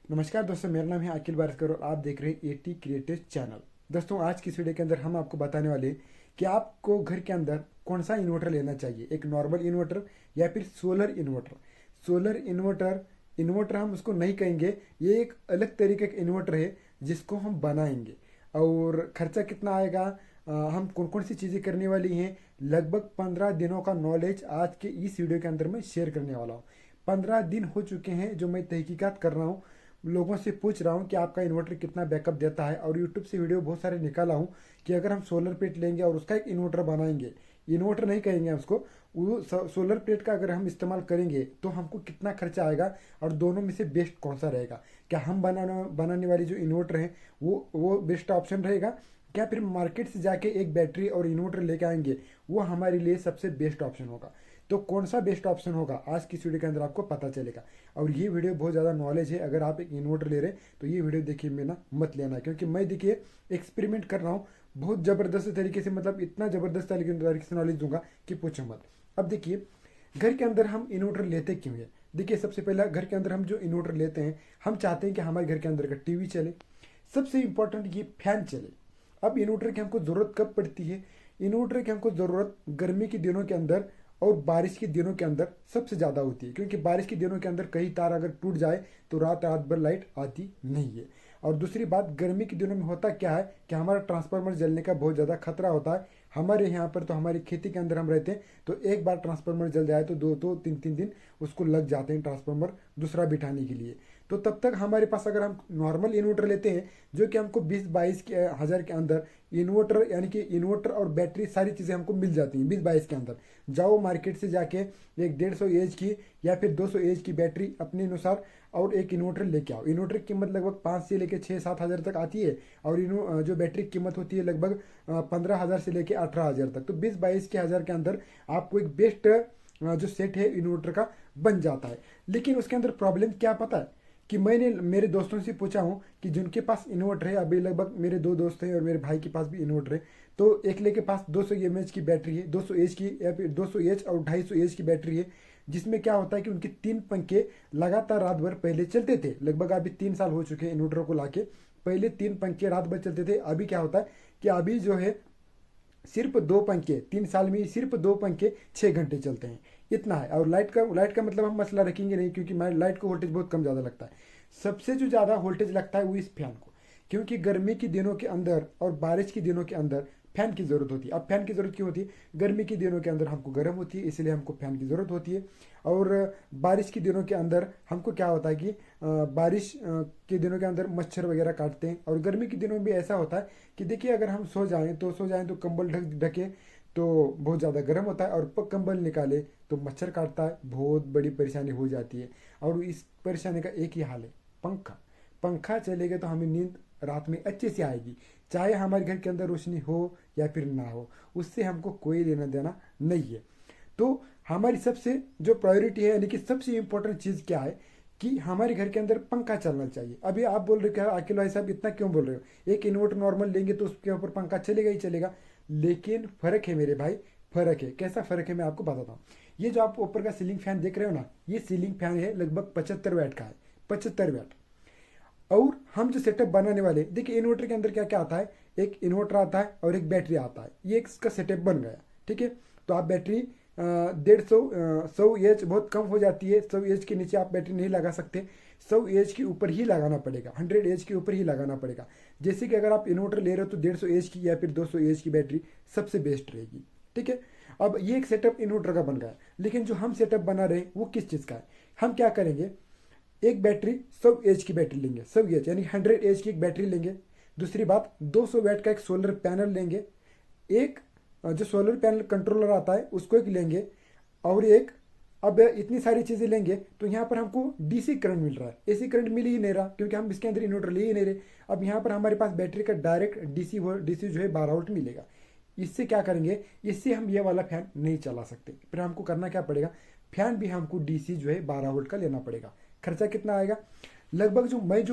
नमस्कार दोस्तों, मेरा नाम है अखिल बारस्कर और आप देख रहे हैं एटी क्रिएटिव चैनल। दोस्तों, आज की इस वीडियो के अंदर हम आपको बताने वाले हैं कि आपको घर के अंदर कौन सा इन्वर्टर लेना चाहिए, एक नॉर्मल इन्वर्टर या फिर solar inverter. Solar inverter inverter हम उसको नहीं कहेंगे, ये एक अलग तरीके का इन्वर्टर है जिसको हम बनाएंगे। और खर्चा कितना आएगा, हम कौन कौन सी चीज़ें करने वाली हैं, लगभग 15 दिनों का नॉलेज आज के इस वीडियो के अंदर मैं शेयर करने वाला हूँ। 15 दिन हो चुके हैं जो मैं तहकीकात कर रहा हूँ, लोगों से पूछ रहा हूँ कि आपका इन्वर्टर कितना बैकअप देता है, और यूट्यूब से वीडियो बहुत सारे निकाला हूँ कि अगर हम सोलर प्लेट लेंगे और उसका एक इन्वर्टर बनाएंगे, इन्वर्टर नहीं कहेंगे उसको, वो सोलर प्लेट का अगर हम इस्तेमाल करेंगे तो हमको कितना खर्चा आएगा और दोनों में से बेस्ट कौन सा रहेगा। क्या हम बनाने वाली जो इन्वर्टर है वो बेस्ट ऑप्शन रहेगा, क्या फिर मार्केट से जाके एक बैटरी और इन्वर्टर लेके आएंगे वो हमारे लिए सबसे बेस्ट ऑप्शन होगा। तो कौन सा बेस्ट ऑप्शन होगा आज की इस वीडियो के अंदर आपको पता चलेगा। और ये वीडियो बहुत ज़्यादा नॉलेज है, अगर आप एक इन्वर्टर ले रहे हैं तो ये वीडियो देखिए मेरा मत लेना, क्योंकि मैं देखिए एक्सपेरिमेंट कर रहा हूँ बहुत ज़बरदस्त तरीके से, मतलब इतना ज़बरदस्त तरीके से नॉलेज दूंगा कि पूछो मत। अब देखिए, घर के अंदर हम इन्वर्टर लेते क्यों है। देखिए, सबसे पहला घर के अंदर हम जो इन्वर्टर लेते हैं, हम चाहते हैं कि हमारे घर के अंदर का टीवी चले, सबसे इंपॉर्टेंट ये फैन चले। अब इन्वर्टर की हमको ज़रूरत कब पड़ती है, इन्वर्टर की हमको ज़रूरत गर्मी के दिनों के अंदर और बारिश के दिनों के अंदर सबसे ज़्यादा होती है, क्योंकि बारिश के दिनों के अंदर कहीं तार अगर टूट जाए तो रात रात भर लाइट आती नहीं है। और दूसरी बात, गर्मी के दिनों में होता क्या है कि हमारा ट्रांसफार्मर जलने का बहुत ज़्यादा खतरा होता है। हमारे यहाँ पर तो हमारी खेती के अंदर हम रहते हैं, तो एक बार ट्रांसफार्मर जल जाए तो 2-3 दिन उसको लग जाते हैं ट्रांसफार्मर दूसरा बिठाने के लिए। तो तब तक हमारे पास अगर हम नॉर्मल इन्वर्टर लेते हैं जो कि हमको 20-22 के हज़ार के अंदर इन्वर्टर, यानी कि इन्वर्टर और बैटरी सारी चीज़ें हमको मिल जाती हैं 20-22 के अंदर। जाओ मार्केट से जाके एक 150 एच की या फिर 200 एच की बैटरी अपने अनुसार और एक इन्वर्टर लेके आओ। इन्वर्टर की कीमत लगभग 5 से लेकर 6-7 हज़ार तक आती है, और जो बैटरी की कीमत होती है लगभग 15 हज़ार से लेकर 18 हज़ार तक। तो 20-22 के हज़ार के अंदर आपको एक बेस्ट जो सेट है इन्वर्टर का बन जाता है। लेकिन उसके अंदर प्रॉब्लम क्या पता है कि मैंने मेरे दोस्तों से पूछा हूँ कि जिनके पास इन्वर्टर है, अभी लगभग मेरे 2 दोस्त हैं और मेरे भाई के पास भी इन्वर्टर है, तो एक ले के पास 200 mAh की बैटरी है, 200 एच की या फिर 200 एच और 250 एच की बैटरी है, जिसमें क्या होता है कि उनके 3 पंखे लगातार रात भर पहले चलते थे। लगभग अभी 3 साल हो चुके हैं इन्वर्टर को लाके, पहले 3 पंखे रात भर चलते थे। अभी क्या होता है कि अभी जो है सिर्फ 2 पंखे, 3 साल में ही सिर्फ 2 पंखे 6 घंटे चलते हैं, इतना है। और लाइट का मतलब हम मसला रखेंगे नहीं, क्योंकि लाइट को वोल्टेज बहुत कम ज़्यादा लगता है। सबसे जो ज़्यादा वोल्टेज लगता है वो इस फैन को, क्योंकि गर्मी के दिनों के अंदर और बारिश के दिनों के अंदर फैन की ज़रूरत होती है। अब फैन की ज़रूरत क्यों होती है, गर्मी के दिनों के अंदर हमको गर्म होती है, इसलिए हमको फैन की ज़रूरत होती है। और बारिश के दिनों के अंदर हमको क्या होता है कि बारिश के दिनों के अंदर मच्छर वगैरह काटते हैं। और गर्मी के दिनों में भी ऐसा होता है कि देखिए, अगर हम सो जाएं तो कंबल ढके तो बहुत ज़्यादा गर्म होता है, और कंबल निकाले तो मच्छर काटता है, बहुत बड़ी परेशानी हो जाती है। और इस परेशानी का एक ही हाल है, पंखा। पंखा चलेगा तो हमें नींद रात में अच्छे से आएगी, चाहे हमारे घर के अंदर रोशनी हो या फिर ना हो, उससे हमको कोई लेना देना नहीं है। तो हमारी सबसे जो प्रायोरिटी है, यानी कि सबसे इम्पोर्टेंट चीज़ क्या है कि हमारे घर के अंदर पंखा चलना चाहिए। अभी आप बोल रहे हो क्या अखिल भाई साहब इतना क्यों बोल रहे हो, एक इन्वर्टर नॉर्मल लेंगे तो उसके ऊपर पंखा चलेगा ही चलेगा। लेकिन फ़र्क है मेरे भाई, फ़र्क है। कैसा फ़र्क है मैं आपको बताता हूँ। ये जो आप ऊपर का सीलिंग फैन देख रहे हो ना, ये सीलिंग फैन है लगभग 75 वाट का है, 75 वाट। और हम जो सेटअप बनाने वाले, देखिए इन्वर्टर के अंदर क्या क्या आता है, एक इन्वर्टर आता है और एक बैटरी आता है, ये इसका सेटअप बन गया। ठीक है, तो आप बैटरी 150 100 एच बहुत कम हो जाती है, 100 एच के नीचे आप बैटरी नहीं लगा सकते, 100 एच के ऊपर ही लगाना पड़ेगा, 100 एच के ऊपर ही लगाना पड़ेगा। जैसे कि अगर आप इन्वर्टर ले रहे हो तो 150 एच की या फिर 200 एच की बैटरी सबसे बेस्ट रहेगी। ठीक है, अब ये एक सेटअप इन्वर्टर का बन गया। लेकिन जो हम सेटअप बना रहे हैं वो किस चीज़ का है, हम क्या करेंगे, एक बैटरी 100 एच की बैटरी लेंगे, 100 एच यानी 100 एच की एक बैटरी लेंगे। दूसरी बात, 200 वाट का एक सोलर पैनल लेंगे, एक जो सोलर पैनल कंट्रोलर आता है उसको एक लेंगे, और एक, अब इतनी सारी चीज़ें लेंगे तो यहाँ पर हमको डीसी करंट मिल रहा है, एसी करंट मिल ही नहीं रहा, क्योंकि हम इसके अंदर इन्वर्टर ले ही नहीं रहे। अब यहाँ पर हमारे पास बैटरी का डायरेक्ट डीसी जो है 12 वोल्ट मिलेगा। इससे क्या करेंगे, इससे हम ये वाला फैन नहीं चला सकते, फिर हमको करना क्या पड़ेगा, फैन भी हमको डीसी जो है 12 वोल्ट का लेना पड़ेगा। खर्चा कितना आएगा, लगभग जो मैं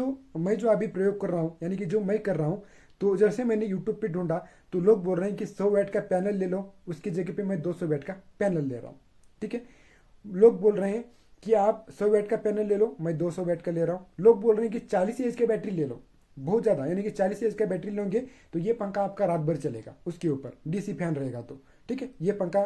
जो अभी प्रयोग कर रहा हूँ, यानी कि जो मैं कर रहा हूँ, तो जैसे मैंने यूट्यूब पे ढूंढा तो लोग बोल रहे हैं कि 100 वाट का पैनल ले लो, उसकी जगह पे मैं 200 वाट का पैनल ले रहा हूँ। ठीक है, लोग बोल रहे हैं कि आप 100 वाट का पैनल ले लो, मैं 200 वाट का ले रहा हूँ। लोग बोल रहे हैं कि 40 एच की बैटरी ले लो, बहुत ज़्यादा, यानी कि 40 एच का बैटरी लोगे तो ये पंखा आपका रात भर चलेगा, उसके ऊपर डीसी फैन रहेगा तो ठीक है। ये पंखा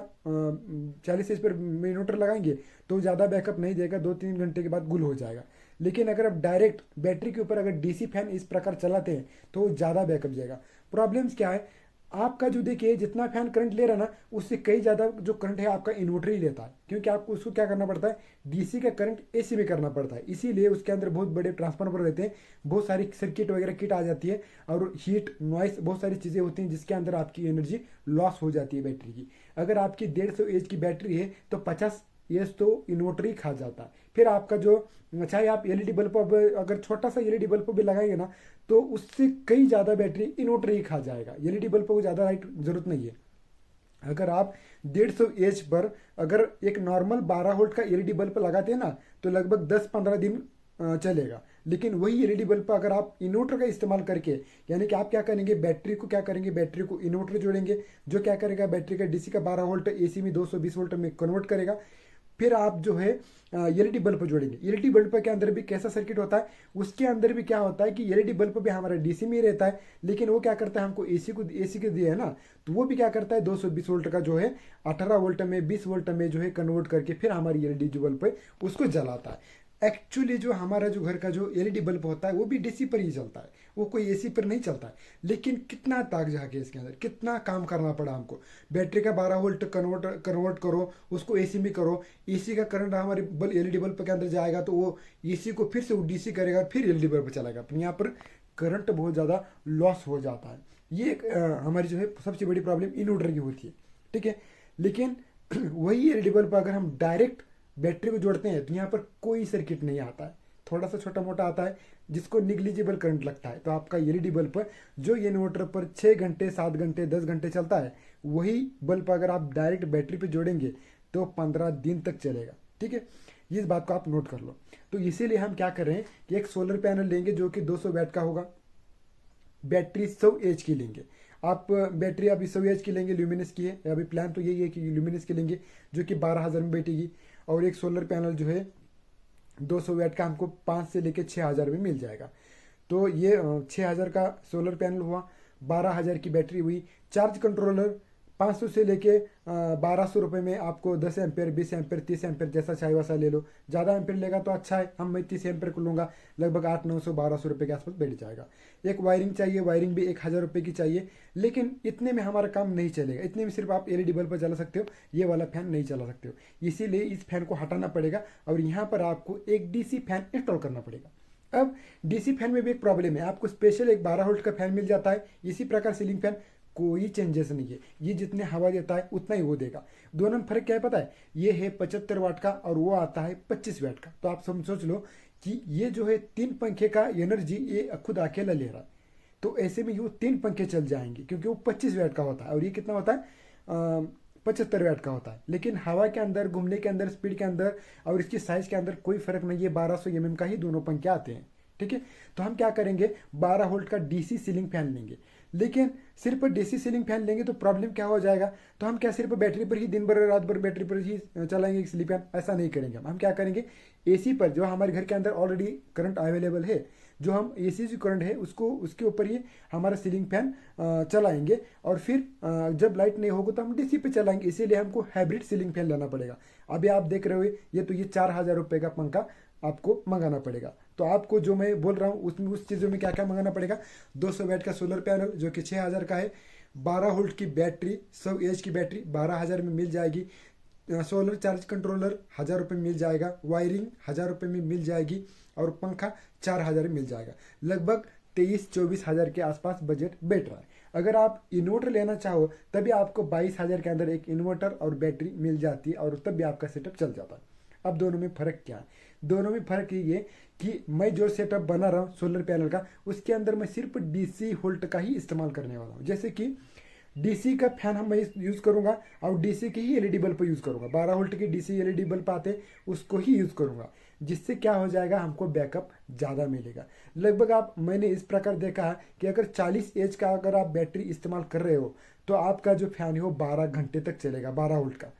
40 एच पर इन्वर्टर लगाएंगे तो ज़्यादा बैकअप नहीं देगा, 2-3 घंटे के बाद गुल हो जाएगा। लेकिन अगर आप डायरेक्ट बैटरी के ऊपर अगर डीसी फैन इस प्रकार चलाते हैं तो ज़्यादा बैकअप जाएगा। प्रॉब्लम्स क्या है, आपका जो देखिए जितना फैन करंट ले रहा है ना, उससे कई ज़्यादा जो करंट है आपका इन्वर्टर ही लेता है, क्योंकि आपको उसको क्या करना पड़ता है, डीसी का करंट एसी में करना पड़ता है। इसीलिए उसके अंदर बहुत बड़े ट्रांसफार्मर रहते हैं, बहुत सारी सर्किट वगैरह किट आ जाती है, और हीट नॉइस बहुत सारी चीज़ें होती हैं जिसके अंदर आपकी एनर्जी लॉस हो जाती है बैटरी की। अगर आपकी 150 एच की बैटरी है तो 50 एच तो इन्वर्टर ही खा जाता है। फिर आपका जो, चाहे आप एलईडी बल्ब अगर छोटा सा एलईडी बल्ब भी लगाएंगे ना, तो उससे कई ज़्यादा बैटरी इन्वर्टर ही खा जाएगा। एलईडी बल्ब को ज़्यादा लाइट जरूरत नहीं है। अगर आप 150 एच पर अगर एक नॉर्मल 12 वोल्ट का एलईडी बल्ब लगाते हैं ना, तो लगभग 10-15 दिन चलेगा। लेकिन वही एलईडी बल्ब अगर आप इन्वर्टर का इस्तेमाल करके, यानी कि आप क्या करेंगे, बैटरी को क्या करेंगे, बैटरी को इन्वर्टर जोड़ेंगे, जो क्या करेगा, बैटरी का डीसी का 12 वोल्ट एसी में 220 वोल्ट में कन्वर्ट करेगा। फिर आप जो है एलईडी बल्ब जोड़ेंगे। एलईडी बल्ब के अंदर भी कैसा सर्किट होता है, उसके अंदर भी क्या होता है कि एलईडी बल्ब भी हमारा डीसी में ही रहता है, लेकिन वो क्या करता है, हमको एसी को दिया है ना, तो वो भी क्या करता है 220 वोल्ट का जो है 18 वोल्ट में 20 वोल्ट में जो है कन्वर्ट करके फिर हमारी एलईडी जो बल्ब है उसको जलाता है। एक्चुअली जो हमारा जो घर का जो एलईडी बल्ब होता है वो भी डीसी पर ही चलता है, वो कोई एसी पर नहीं चलता है। लेकिन कितना ताक झाके इसके अंदर, कितना काम करना पड़ा हमको। बैटरी का 12 वोल्ट कन्वर्ट करो, उसको एसी में करो, एसी का करंट हमारे एलईडी बल्ब के अंदर जाएगा तो वो एसी को फिर से वो डीसी करेगा, फिर एलईडी बल्ब चलाएगा। अपने यहाँ पर करंट बहुत ज़्यादा लॉस हो जाता है। ये एक हमारी जो है सबसे बड़ी प्रॉब्लम इन्वर्टर की होती है, ठीक है। लेकिन वही एलईडी बल्ब अगर हम डायरेक्ट बैटरी को जोड़ते हैं तो यहाँ पर कोई सर्किट नहीं आता है, थोड़ा सा छोटा मोटा आता है जिसको निग्लिजिबल करंट लगता है। तो आपका एलईडी बल्ब जो इन्वर्टर पर 6 घंटे 7 घंटे 10 घंटे चलता है, वही बल्ब अगर आप डायरेक्ट बैटरी पे जोड़ेंगे तो 15 दिन तक चलेगा, ठीक है। इस बात को आप नोट कर लो। तो इसीलिए हम क्या कर रहे हैं कि एक सोलर पैनल लेंगे जो कि 200 वाट का होगा, बैटरी 100 एच की लेंगे। आप बैटरी अभी 100 एच की लेंगे, ल्यूमिनस की है, अभी प्लान तो यही है कि ल्यूमिनस की लेंगे जो कि 12,000 में बैठेगी। और एक सोलर पैनल जो है 200 वाट का हमको 5 से लेके 6,000 में मिल जाएगा। तो ये 6,000 का सोलर पैनल हुआ, 12,000 की बैटरी हुई। चार्ज कंट्रोलर 500 से लेके 1,200 रुपये में आपको 10 एम्पेयर 20 एम्पेयर 30 एम्पेयर जैसा चाहे वैसा ले लो। ज़्यादा एम्पेयर लेगा तो अच्छा है, मैं 30 एम्पेयर को लूँगा, लगभग 800-900 1,200 रुपये के आसपास बैठ जाएगा। एक वायरिंग चाहिए, वायरिंग भी 1,000 रुपये की चाहिए, लेकिन इतने में हमारा काम नहीं चलेगा। इतने में सिर्फ आप एलईडी बल्ब चला सकते हो, ये वाला फैन नहीं चला सकते हो। इसीलिए इस फैन को हटाना पड़ेगा और यहाँ पर आपको एक डीसी फैन इंस्टॉल करना पड़ेगा। अब डीसी फैन में भी एक प्रॉब्लम है, आपको स्पेशल एक 12 वोल्ट का फैन मिल जाता है। इसी प्रकार सीलिंग फैन कोई चेंजेस नहीं है, ये जितने हवा देता है उतना ही वो देगा। दोनों में फर्क क्या है पता है, ये है 75 वाट का और वो आता है 25 वाट का। तो आप सोच लो कि ये जो है 3 पंखे का एनर्जी ये खुद अकेला ले रहा है, तो ऐसे में ये 3 पंखे चल जाएंगे, क्योंकि वो 25 वाट का होता है और ये कितना होता है 75 वाट का होता है। लेकिन हवा के अंदर, घूमने के अंदर, स्पीड के अंदर और इसकी साइज के अंदर कोई फर्क नहीं है, 1200 mm का ही दोनों पंखे आते हैं, ठीक है। तो हम क्या करेंगे, 12 वोल्ट का डीसी सीलिंग फैन लेंगे। लेकिन सिर्फ डीसी सीलिंग फैन लेंगे तो प्रॉब्लम क्या हो जाएगा, तो हम क्या सिर्फ बैटरी पर ही दिन भर रात भर बैटरी पर ही चलाएंगे सीलिंग फैन, ऐसा नहीं करेंगे। हम क्या करेंगे, एसी पर जो हमारे घर के अंदर ऑलरेडी करंट अवेलेबल है, जो हम एसी जो करंट है उसको उसके ऊपर ही हमारा सीलिंग फैन चलाएंगे। और फिर जब लाइट नहीं होगा तो हम डीसी पे चलाएंगे। इसीलिए हमको हाइब्रिड सीलिंग फैन लेना पड़ेगा। अभी आप देख रहे हो ये तो ये 4,000 रुपये का पंखा आपको मंगाना पड़ेगा। तो आपको जो मैं बोल रहा हूँ उसमें उस चीज़ों में क्या क्या मंगाना पड़ेगा, 200 वाट का सोलर पैनल जो कि 6,000 का है, 12 वोल्ट की बैटरी 100 एच की बैटरी 12,000 में मिल जाएगी, सोलर चार्ज कंट्रोलर 1,000 रुपये मिल जाएगा, वायरिंग 1,000 रुपये में मिल जाएगी और पंखा 4,000 में मिल जाएगा। लगभग 23-24 हज़ार के आसपास बजट बैठ रहा है। अगर आप इन्वर्टर लेना चाहो तभी आपको 22,000 के अंदर एक इन्वर्टर और बैटरी मिल जाती है और तब भी आपका सेटअप चल जाता है। अब दोनों में फ़र्क क्या है, दोनों में फ़र्क ये कि मैं जो सेटअप बना रहा हूँ सोलर पैनल का, उसके अंदर मैं सिर्फ डीसी वोल्ट का ही इस्तेमाल करने वाला हूँ। जैसे कि डीसी का फैन मैं यूज़ करूँगा और डीसी की ही एलईडी बल्ब यूज़ करूँगा, 12 वोल्ट की डीसी एलईडी बल्ब आते उसको ही यूज़ करूँगा, जिससे क्या हो जाएगा, हमको बैकअप ज़्यादा मिलेगा। लगभग मैंने इस प्रकार देखा कि अगर 40 एच का अगर आप बैटरी इस्तेमाल कर रहे हो तो आपका जो फैन है वो 12 घंटे तक चलेगा। 12 वोल्ट का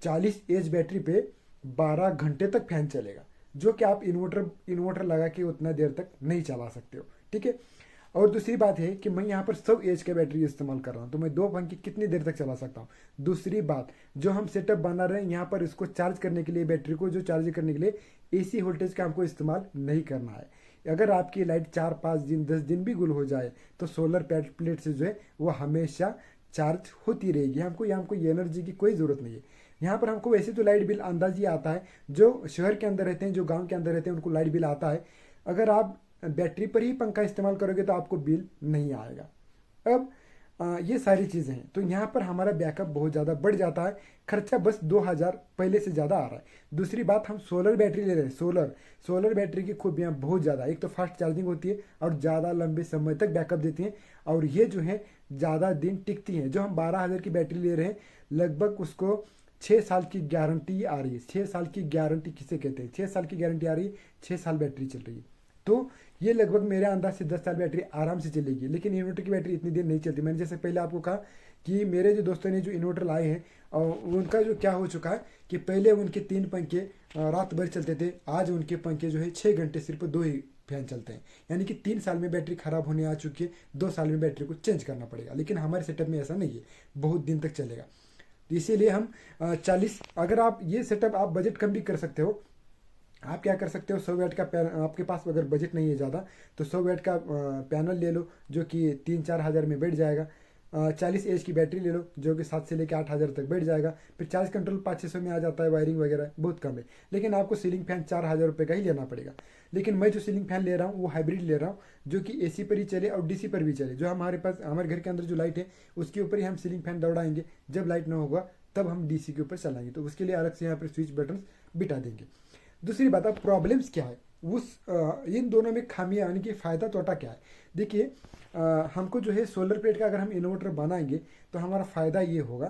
40 एच बैटरी पे 12 घंटे तक फैन चलेगा, जो कि आप इन्वर्टर लगा के उतना देर तक नहीं चला सकते हो। ठीक है। और दूसरी बात है कि मैं यहाँ पर 100 एच का बैटरी इस्तेमाल कर रहा हूँ, तो मैं 2 पंखे कितनी देर तक चला सकता हूँ। दूसरी बात, जो हम सेटअप बना रहे हैं यहाँ पर इसको चार्ज करने के लिए, बैटरी को जो चार्ज करने के लिए एसी वोल्टेज का हमको इस्तेमाल नहीं करना है। अगर आपकी लाइट 4-5 दिन 10 दिन भी गुल हो जाए तो सोलर प्लेट से जो है वो हमेशा चार्ज होती रहेगी। हमको एनर्जी की कोई ज़रूरत नहीं है। यहाँ पर हमको वैसे तो लाइट बिल अंदाज ही आता है, जो शहर के अंदर रहते हैं, जो गांव के अंदर रहते हैं, उनको लाइट बिल आता है। अगर आप बैटरी पर ही पंखा इस्तेमाल करोगे तो आपको बिल नहीं आएगा। अब ये सारी चीज़ें हैं, तो यहाँ पर हमारा बैकअप बहुत ज़्यादा बढ़ जाता है। खर्चा बस 2000 पहले से ज़्यादा आ रहा है। दूसरी बात, हम सोलर बैटरी ले रहे हैं। सोलर बैटरी की खूबियाँ बहुत ज़्यादा, एक तो फास्ट चार्जिंग होती है और ज़्यादा लंबे समय तक बैकअप देती हैं, और ये जो है ज़्यादा दिन टिकती हैं। जो हम 12,000 की बैटरी ले रहे हैं, लगभग उसको 6 साल की गारंटी आ रही है। 6 साल की गारंटी किसे कहते हैं? 6 साल की गारंटी आ रही है, 6 साल बैटरी चल रही है। तो ये लगभग मेरे अंदाज से 10 साल बैटरी आराम से चलेगी। लेकिन इन्वर्टर की बैटरी इतनी देर नहीं चलती। मैंने जैसे पहले आपको कहा कि मेरे जो दोस्तों ने जो इन्वर्टर लाए हैं, और उनका जो क्या हो चुका है कि पहले उनके 3 पंखे रात भर चलते थे, आज उनके पंखे जो है 6 घंटे सिर्फ 2 ही फैन चलते हैं। यानी कि 3 साल में बैटरी खराब होने आ चुकी है, 2 साल में बैटरी को चेंज करना पड़ेगा। लेकिन हमारे सेटअप में ऐसा नहीं है, बहुत दिन तक चलेगा। तो इसीलिए हम 40, अगर आप ये सेटअप आप बजट कम भी कर सकते हो। आप क्या कर सकते हो, 100 वाट का आपके पास अगर बजट नहीं है ज़्यादा, तो 100 वाट का पैनल ले लो, जो कि 3-4 हज़ार में बैठ जाएगा। 40 एच की बैटरी ले लो, जो कि 7 से लेकर 8 हज़ार तक बैठ जाएगा। फिर चार्ज कंट्रोल 500-600 में आ जाता है, वायरिंग वगैरह बहुत कम है। लेकिन आपको सीलिंग फैन 4,000 रुपये का ही लेना पड़ेगा। लेकिन मैं जो सीलिंग फैन ले रहा हूँ वो हाइब्रिड ले रहा हूँ, जो कि एसी पर ही चले और डीसी पर भी चले। जो हमारे पास, हमारे घर के अंदर जो लाइट है उसके ऊपर ही हम सीलिंग फैन दौड़ाएंगे। जब लाइट ना होगा तब हम डीसी के ऊपर चलाएंगे, तो उसके लिए अलग से यहाँ पर स्विच बटन बिठा देंगे। दूसरी बात, अब प्रॉब्लम्स क्या है, इन दोनों में खामियां, यानी कि फ़ायदा तोटा क्या है। देखिए, हमको जो है सोलर प्लेट का अगर हम इन्वर्टर बनाएंगे तो हमारा फ़ायदा ये होगा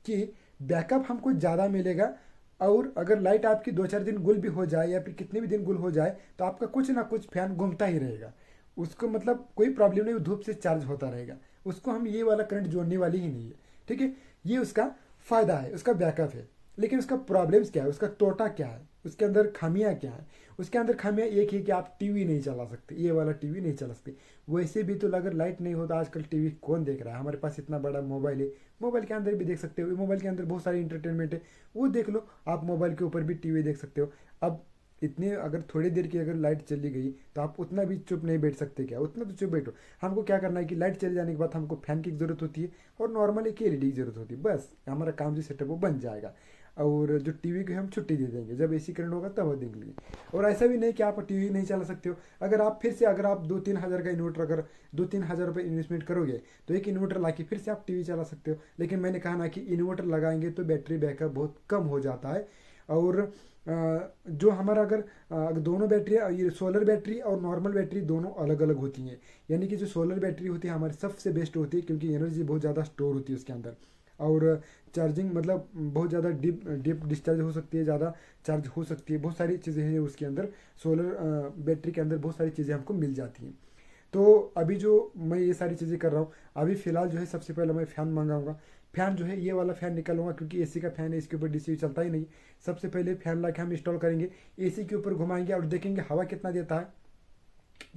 कि बैकअप हमको ज़्यादा मिलेगा। और अगर लाइट आपकी 2-4 दिन गुल भी हो जाए या फिर कितने भी दिन गुल हो जाए, तो आपका कुछ ना कुछ फैन घूमता ही रहेगा। उसको मतलब कोई प्रॉब्लम नहीं, धूप से चार्ज होता रहेगा। उसको हम ये वाला करंट जोड़ने वाली ही नहीं है। ठीक है, ये उसका फ़ायदा है, उसका बैकअप है। लेकिन उसका प्रॉब्लम्स क्या है, उसका तोटा क्या है, उसके अंदर खामियां क्या है। उसके अंदर खामियां एक ही कि आप टीवी नहीं चला सकते, ये वाला टीवी नहीं चला सकते। वैसे भी तो अगर लाइट नहीं होता, आजकल टीवी कौन देख रहा है। हमारे पास इतना बड़ा मोबाइल है, मोबाइल के अंदर भी देख सकते हो। मोबाइल के अंदर बहुत सारी इंटरटेनमेंट है, वो देख लो। आप मोबाइल के ऊपर भी टीवी देख सकते हो। अब इतने अगर थोड़ी देर की अगर लाइट चली गई तो आप उतना भी चुप नहीं बैठ सकते क्या? उतना तो चुप बैठो। हमको क्या करना है कि लाइट चले जाने के बाद हमको फैन की ज़रूरत होती है और नॉर्मल एक एलईडी की ज़रूरत होती है। बस हमारा काम जो सेटअप वो बन जाएगा। और जो टीवी को हम छुट्टी दे देंगे, जब एसी करंट होगा तब वो देंगे। और ऐसा भी नहीं कि आप टीवी नहीं चला सकते हो। अगर आप फिर से, अगर आप 2-3 हज़ार का इन्वर्टर, अगर 2-3 हज़ार रुपये इन्वेस्टमेंट करोगे तो एक इन्वर्टर ला के फिर से आप टीवी चला सकते हो। लेकिन मैंने कहा ना कि इन्वर्टर लगाएंगे तो बैटरी बैकअप बहुत कम हो जाता है। और जो हमारा अगर दोनों बैटरी, ये सोलर बैटरी और नॉर्मल बैटरी दोनों अलग अलग होती हैं। यानी कि जो सोलर बैटरी होती है हमारी सबसे बेस्ट होती है, क्योंकि एनर्जी बहुत ज़्यादा स्टोर होती है उसके अंदर। और चार्जिंग मतलब बहुत ज़्यादा डीप डिस्चार्ज हो सकती है, ज़्यादा चार्ज हो सकती है। बहुत सारी चीज़ें हैं उसके अंदर, सोलर बैटरी के अंदर बहुत सारी चीज़ें हमको मिल जाती हैं। तो अभी जो मैं ये सारी चीज़ें कर रहा हूँ, अभी फ़िलहाल जो है सबसे पहले मैं फ़ैन मंगाऊंगा। फ़ैन जो है ये वाला फ़ैन निकालूंगा, क्योंकि एसी का फ़ैन है, इसके ऊपर डीसी चलता ही नहीं। सबसे पहले फ़ैन ला के हम इंस्टॉल करेंगे, एसी के ऊपर घुमाएंगे और देखेंगे हवा कितना देता है।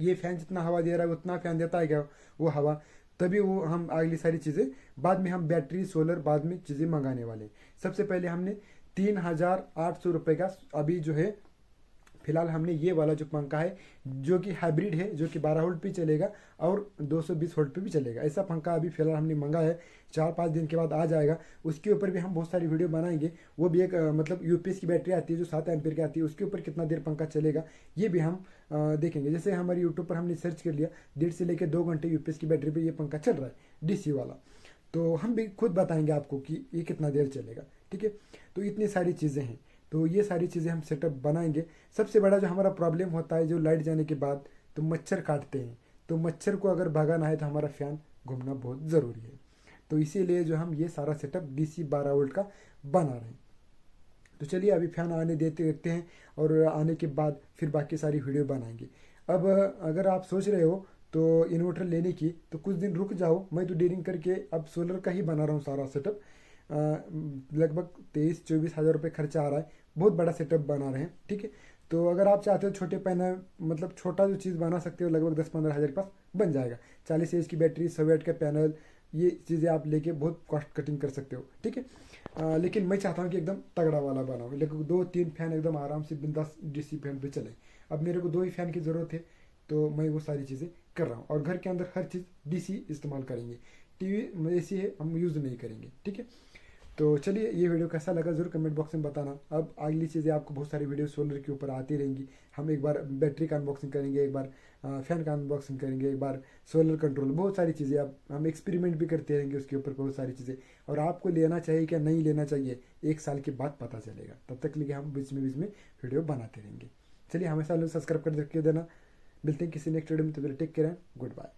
ये फ़ैन जितना हवा दे रहा है उतना फ़ैन देता है क्या वो हवा, तभी वो हम अगली सारी चीज़ें बाद में, हम बैटरी सोलर बाद में चीज़ें मंगाने वाले हैं। सबसे पहले हमने 3,800 रुपये का अभी जो है फिलहाल हमने ये वाला जो पंखा है, जो कि हाइब्रिड है, जो कि 12 वोल्ट पे चलेगा और 220 वोल्ट पे भी चलेगा, ऐसा पंखा अभी फिलहाल हमने मंगा है। 4-5 दिन के बाद आ जाएगा। उसके ऊपर भी हम बहुत सारी वीडियो बनाएंगे। वो भी एक मतलब यूपीएस की बैटरी आती है जो 7 एम्पीयर की आती है, उसके ऊपर कितना देर पंखा चलेगा ये भी हम देखेंगे। जैसे हमारे यूट्यूब पर हमने सर्च कर लिया, 1.5 से लेकर 2 घंटे यूपीएस की बैटरी पर ये पंखा चल रहा है, डीसी वाला। तो हम भी खुद बताएंगे आपको कि ये कितना देर चलेगा। ठीक है, तो इतनी सारी चीज़ें हैं। तो ये सारी चीज़ें हम सेटअप बनाएंगे। सबसे बड़ा जो हमारा प्रॉब्लम होता है, जो लाइट जाने के बाद तो मच्छर काटते हैं, तो मच्छर को अगर भगाना है तो हमारा फ़ैन घूमना बहुत ज़रूरी है। तो इसीलिए जो हम ये सारा सेटअप डीसी 12 वोल्ट का बना रहे हैं। तो चलिए अभी फ़ैन आने देखते हैं, और आने के बाद फिर बाकी सारी वीडियो बनाएंगे। अब अगर आप सोच रहे हो तो इन्वर्टर लेने की, तो कुछ दिन रुक जाओ। मैं तो डीलिंग करके अब सोलर का ही बना रहा हूँ सारा सेटअप। लगभग 23-24 हज़ार रुपये खर्चा आ रहा है। बहुत बड़ा सेटअप बना रहे हैं, ठीक है। तो अगर आप चाहते हो छोटे पैनल, मतलब छोटा जो चीज़ बना सकते हो, लगभग 10-15 हज़ार के पास बन जाएगा। 40 एच की बैटरी, 100 वाट का पैनल, ये चीज़ें आप लेके बहुत कॉस्ट कटिंग कर सकते हो, ठीक है। लेकिन मैं चाहता हूँ कि एकदम तगड़ा वाला बनाऊँ, लेकिन 2-3 फैन एकदम आराम से बिंदास डीसी फैन पे चले। अब मेरे को 2 ही फैन की ज़रूरत है, तो मैं वो सारी चीज़ें कर रहा हूँ। और घर के अंदर हर चीज़ डीसी इस्तेमाल करेंगे, टीवी एसी है हम यूज़ नहीं करेंगे, ठीक है। तो चलिए, ये वीडियो कैसा लगा ज़रूर कमेंट बॉक्स में बताना। अब अगली चीज़ें आपको बहुत सारी वीडियो सोलर के ऊपर आती रहेंगी। हम एक बार बैटरी का अनबॉक्सिंग करेंगे, एक बार फैन का अनबॉक्सिंग करेंगे, एक बार सोलर कंट्रोल, बहुत सारी चीज़ें। अब हम एक्सपेरिमेंट भी करते रहेंगे उसके ऊपर, बहुत सारी चीज़ें। और आपको लेना चाहिए क्या नहीं लेना चाहिए, 1 साल के बाद पता चलेगा। तब तक लेके हम बीच में वीडियो बनाते रहेंगे। चलिए, हमेशा सब्सक्राइब कर देना। मिलते हैं किसी नेक्स्ट वीडियो में, तो टेक केयर, गुड बाय।